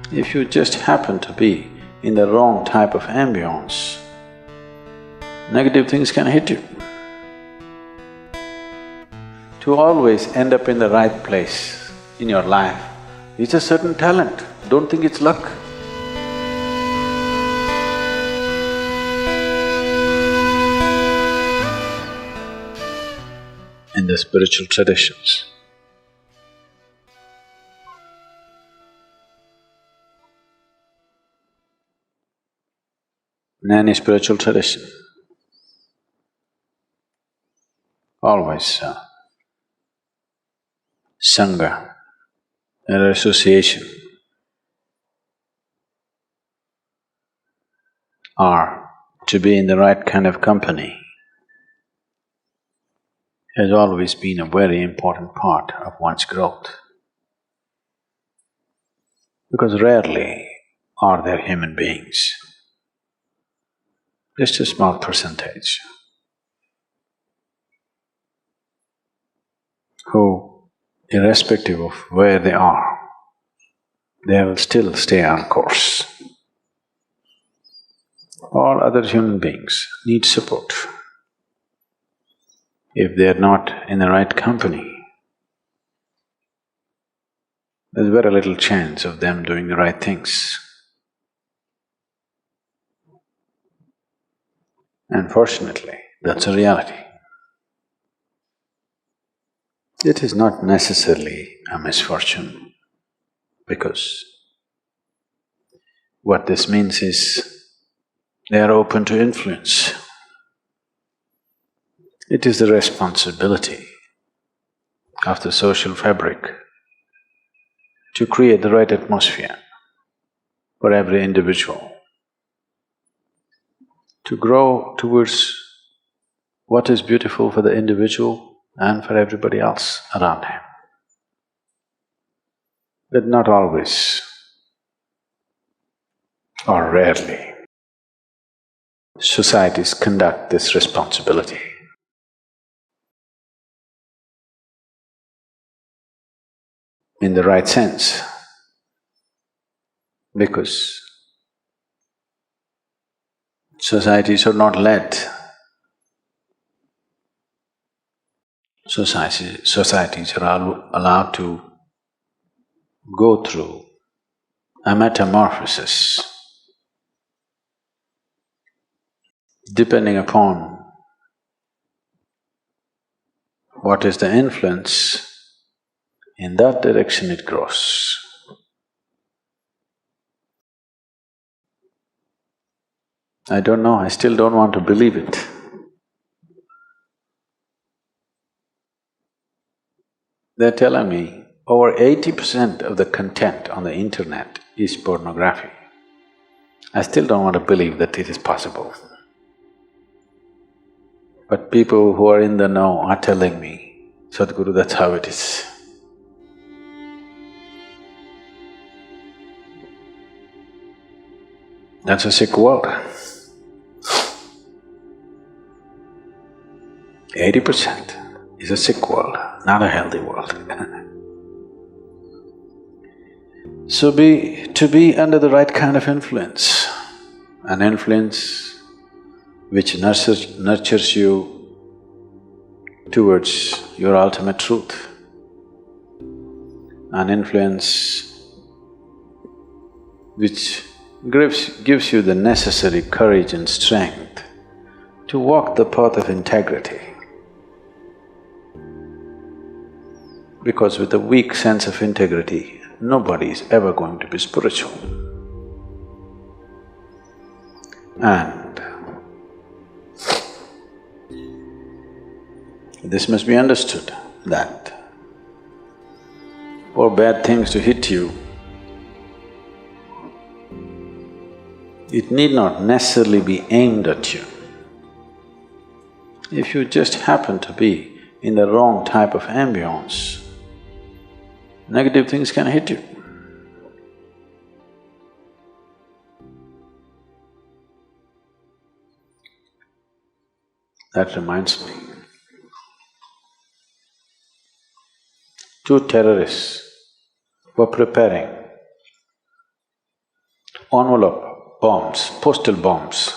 If you just happen to be in the wrong type of ambience, negative things can hit you. To always end up in the right place in your life, it's a certain talent, don't think it's luck. In the spiritual traditions, in any spiritual tradition, always sangha or association or to be in the right kind of company has always been a very important part of one's growth. Because rarely are there human beings, just a small percentage, who, irrespective of where they are, they will still stay on course. All other human beings need support. If they are not in the right company, there's very little chance of them doing the right things. Unfortunately, that's a reality. It is not necessarily a misfortune, because what this means is they are open to influence. It is the responsibility of the social fabric to create the right atmosphere for every individual, to grow towards what is beautiful for the individual and for everybody else around him. But not always, or rarely, societies conduct this responsibility. In the right sense, because societies are not led. Societies are allowed to go through a metamorphosis depending upon what is the influence. In that direction it grows. I don't know, I still don't want to believe it. They're telling me over 80% of the content on the internet is pornography. I still don't want to believe that it is possible. But people who are in the know are telling me, Sadhguru, that's how it is. That's a sick world. 80% is a sick world, not a healthy world. So to be under the right kind of influence, an influence which nurtures you towards your ultimate truth, an influence which gives you the necessary courage and strength to walk the path of integrity. Because with a weak sense of integrity, nobody is ever going to be spiritual. And this must be understood, that for bad things to hit you, it need not necessarily be aimed at you. If you just happen to be in the wrong type of ambience, negative things can hit you. That reminds me, two terrorists were preparing envelope bombs, postal bombs.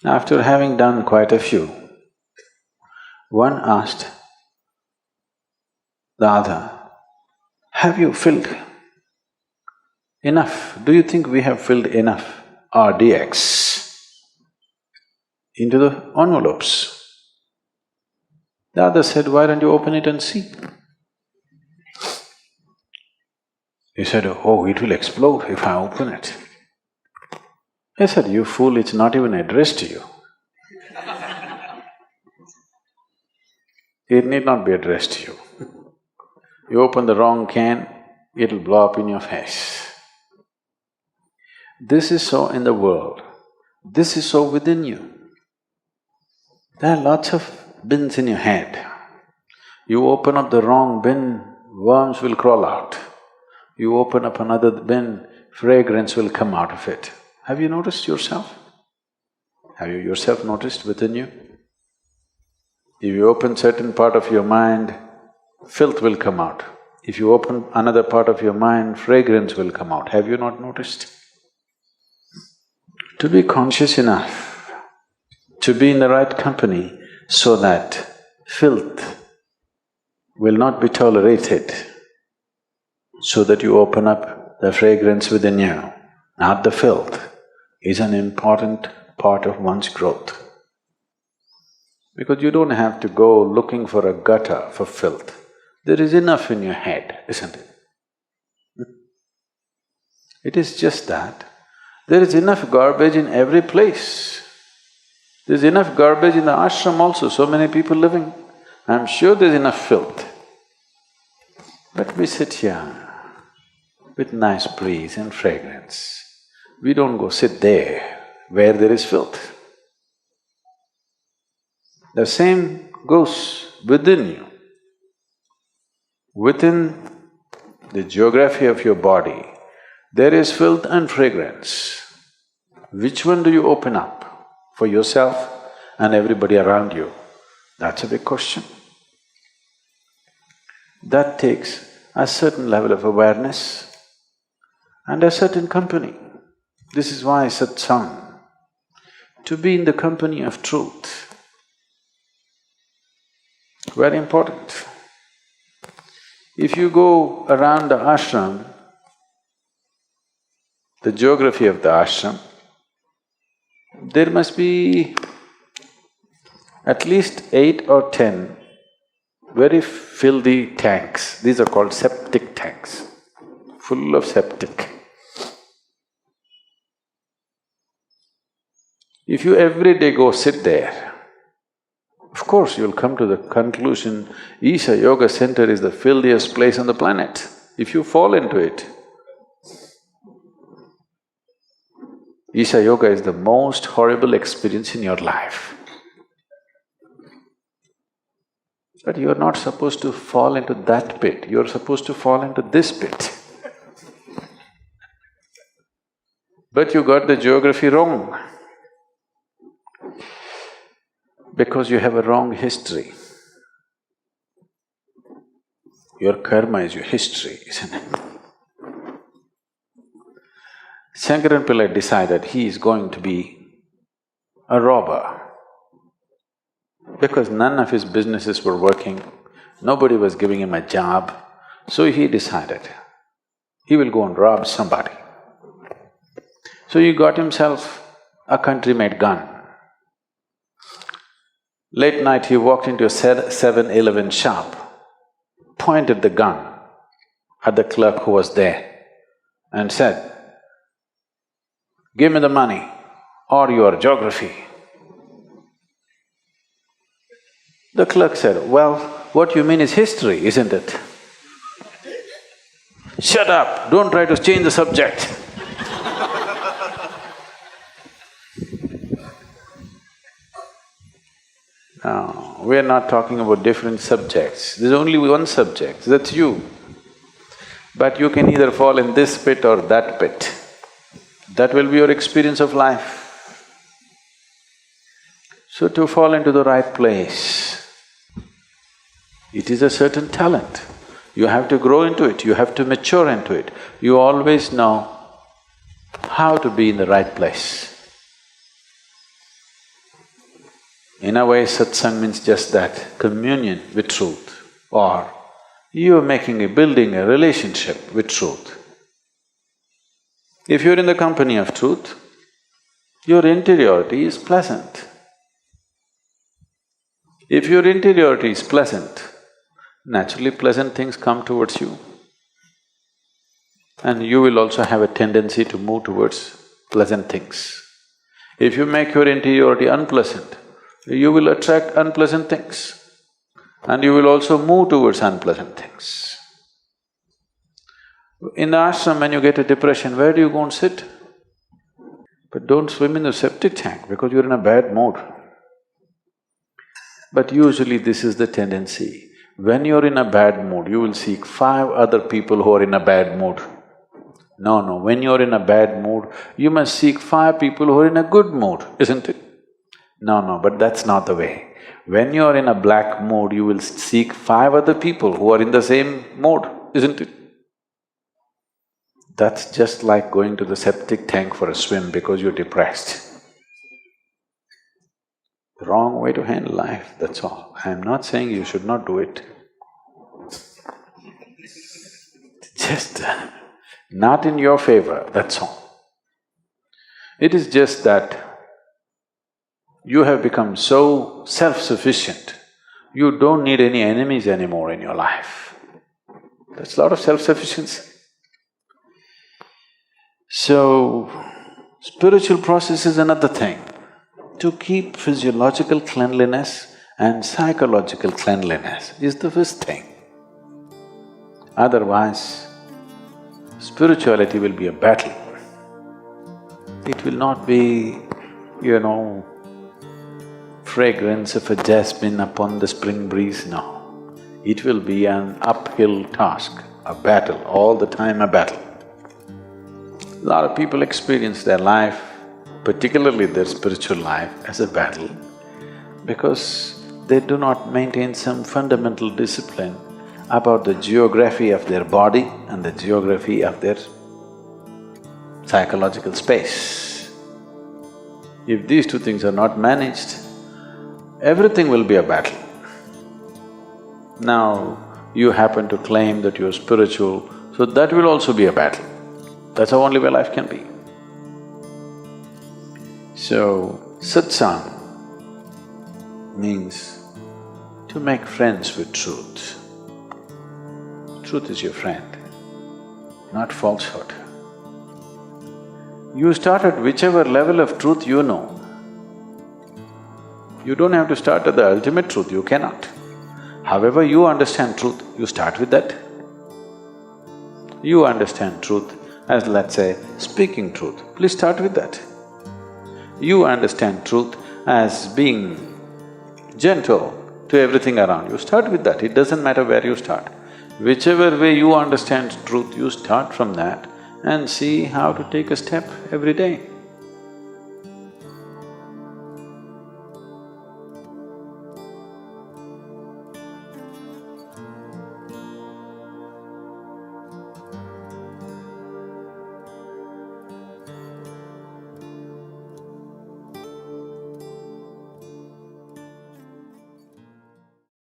After having done quite a few, one asked the other, have you filled enough? Do you think we have filled enough RDX into the envelopes? The other said, why don't you open it and see? He said, oh, it will explode if I open it. I said, you fool, it's not even addressed to you. It need not be addressed to you. You open the wrong can, it'll blow up in your face. This is so in the world, this is so within you. There are lots of bins in your head. You open up the wrong bin, worms will crawl out. You open up another bin, fragrance will come out of it. Have you noticed yourself? Have you yourself noticed within you? If you open certain part of your mind, filth will come out. If you open another part of your mind, fragrance will come out. Have you not noticed? To be conscious enough, to be in the right company so that filth will not be tolerated, so that you open up the fragrance within you, not the filth, is an important part of one's growth. Because you don't have to go looking for a gutter for filth. There is enough in your head, isn't it? It is just that. There is enough garbage in every place. There's enough garbage in the ashram also, so many people living. I'm sure there's enough filth. But we sit here with nice breeze and fragrance. We don't go sit there where there is filth. The same goes within you. Within the geography of your body, there is filth and fragrance. Which one do you open up for yourself and everybody around you? That's a big question. That takes a certain level of awareness and a certain company. This is why satsang, to be in the company of truth, very important. If you go around the ashram, the geography of the ashram, there must be at least 8 or 10 very filthy tanks. These are called septic tanks, full of septic. If you every day go sit there, of course you'll come to the conclusion, Isha Yoga Center is the filthiest place on the planet. If you fall into it, Isha Yoga is the most horrible experience in your life. But you're not supposed to fall into that pit, you're supposed to fall into this pit. But you got the geography wrong. Because you have a wrong history. Your karma is your history, isn't it? Shankaran Pillai decided he is going to be a robber. Because none of his businesses were working, nobody was giving him a job, so he decided he will go and rob somebody. So he got himself a country-made gun. Late night he walked into a 7-Eleven shop, pointed the gun at the clerk who was there and said, "Give me the money or your geography." The clerk said, "Well, what you mean is history, isn't it?" "Shut up, don't try to change the subject." No, we are not talking about different subjects. There's only one subject, that's you. But you can either fall in this pit or that pit. That will be your experience of life. So to fall into the right place, it is a certain talent. You have to grow into it, you have to mature into it. You always know how to be in the right place. In a way, satsang means just that, communion with truth, or you're building a relationship with truth. If you're in the company of truth, your interiority is pleasant. If your interiority is pleasant, naturally pleasant things come towards you. And you will also have a tendency to move towards pleasant things. If you make your interiority unpleasant, you will attract unpleasant things. And you will also move towards unpleasant things. In the ashram, when you get a depression, where do you go and sit? But don't swim in the septic tank because you're in a bad mood. But usually this is the tendency. When you're in a bad mood, you will seek 5 other people who are in a bad mood. No, when you're in a bad mood, you must seek 5 people who are in a good mood, isn't it? No, but that's not the way. When you're in a black mood, you will seek 5 other people who are in the same mood, isn't it? That's just like going to the septic tank for a swim because you're depressed. The wrong way to handle life, that's all. I'm not saying you should not do it. Just not in your favor, that's all. It is just that you have become so self-sufficient, you don't need any enemies anymore in your life. That's a lot of self-sufficiency. So, spiritual process is another thing. To keep physiological cleanliness and psychological cleanliness is the first thing. Otherwise, spirituality will be a battle. It will not be, fragrance of a jasmine upon the spring breeze, no. It will be an uphill task, a battle, all the time a battle. A lot of people experience their life, particularly their spiritual life, as a battle because they do not maintain some fundamental discipline about the geography of their body and the geography of their psychological space. If these 2 things are not managed, everything will be a battle. Now, you happen to claim that you're spiritual, so that will also be a battle. That's the only way life can be. So, satsang means to make friends with truth. Truth is your friend, not falsehood. You start at whichever level of truth you know. You don't have to start at the ultimate truth, you cannot. However you understand truth, you start with that. You understand truth as, let's say, speaking truth, please start with that. You understand truth as being gentle to everything around you, start with that, it doesn't matter where you start. Whichever way you understand truth, you start from that and see how to take a step every day.